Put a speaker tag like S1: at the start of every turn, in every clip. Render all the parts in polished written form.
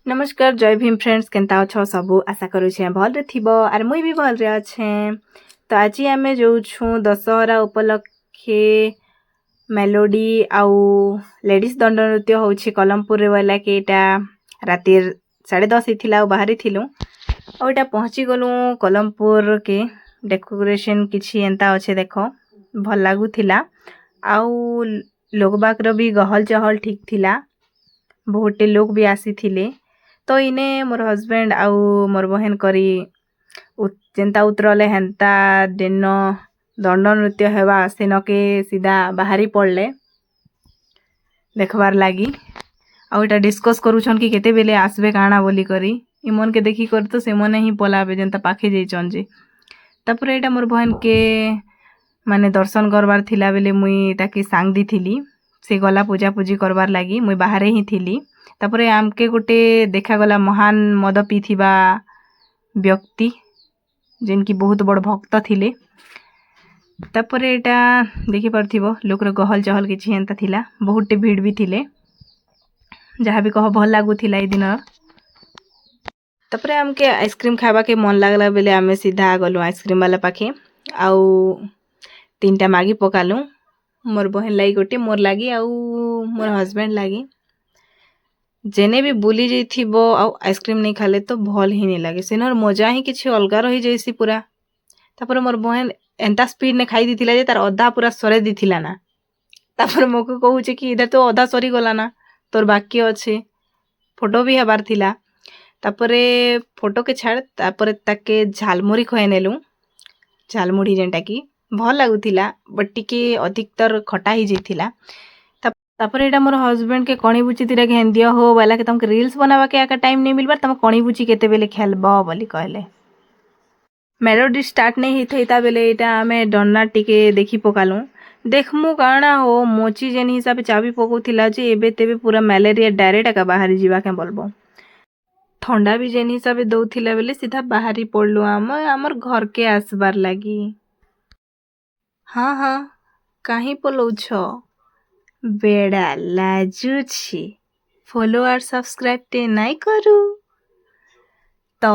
S1: नमस्कार जय भीम फ्रेंड्स केनता अछ सबू आशा करुछे भल थिबो आर मुई भी भल रे अच्छे। तो आज आम जो दशहरा उपलक्षे मेलोडी आउ लेडीज दंड नृत्य होछि कलमपुर रे वाला के एटा राति 10:30 हिथिला बाहरी थिलु और एटा पहुँची गलु कलमपुर के डेकोरेशन किछि एंता अच्छे देखो भल लागुथिला आउ लोकबाक भी गहल चहल ठीक थिला बहुते लोग भी आसी थिले। तो इने मोर हस्बैंड आउ मोर बहन करी जेनता उतरले हेन्ता दिन दंड नृत्य हेबा सेन के सीधा बाहरी पड़ले देखबार लगी आउ एटा डिस्कस करूछन कि केते बेले आसबे काना बोली करी इमन के देखी कर तो से मने ही पलाबे जेनता पाखे जाइछन जे तापर एटा मोर बहन के माने दर्शन करबार थिला बेले मुई ताकि सांग दी थिली से गला पूजा पूजी करबार लगी मुई बाहरे ही थिली। तापरे आमके गोटे देखा गला महान मद पीथिबा व्यक्ति जिनकी बहुत बड़ भक्त थिले। तापरे एटा देखि परथिबो लोकर गहल चहल किछि एंता थिला बहुते भीड़ भी थिले जहाँ भी कह भल लागुथिला ए दिन। तापरे आमके आइसक्रीम खाबा के मन लागला बेले आमे सीधा गलु आइसक्रीम वाला पाखे आउ 3टा मागी पकालु मोर बहन लागी गोटे मोर लागी आउ मोर हस्बैंड लागी जेने भी बुली जाइथिबो आउ आइसक्रीम नहीं खाले तो भल ही नहीं लगे सेनर मजा ही किछि अलगा रही जैसी पूरा। तापर मोर बहन एंता स्पीड ने खाई दिथिला जे तार अधा पूरा सरे दिथिला ना तापर मोको कहूचे कि इधर तो अधा सरी गला ना तोर बाकी अच्छे फोटो भी हबार थिला। तापरे फोटो के छाड़ तापरे ताके झालमुरी खोए नेलु झालमुढ़ी जेनटा कि भल लागुथिला बट टिके अधिकतर खटा ही जाइथिला। तापर एटा मोर हस्बैंड के कणी बुची तिरा घेन दिया हो वाला के तुमके रील्स बनावा के आका टाइम नहीं मिलबार तुम कणी बुची केते बेले खेलबो बोली कहले। मेलोडी स्टार्ट नहीं हिथैता बेले एटा आमे डन्ना टिके देखि पकालु देखमु काना हो मोची जेन हिसाब चाबी पकोथिला जे एबे तेबे पूरा मलेरिया डायरेक्ट आका बाहरी जीवा के बोलबो ठंडा भी जेन हिसाब दउथिला बेले सीधा बाहरी पड़लु हमर घर के आसबार लागी। हाँ हाँ कहीं पलौछ बेड़ा लाजू छी फॉलो और सब्सक्राइब ते नहीं करू। तो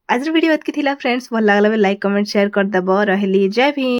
S1: आज वीडियो एतकी थिला फ्रेंड्स भल लागला लाइक कमेंट शेयर कर दबो रहली जय भीम।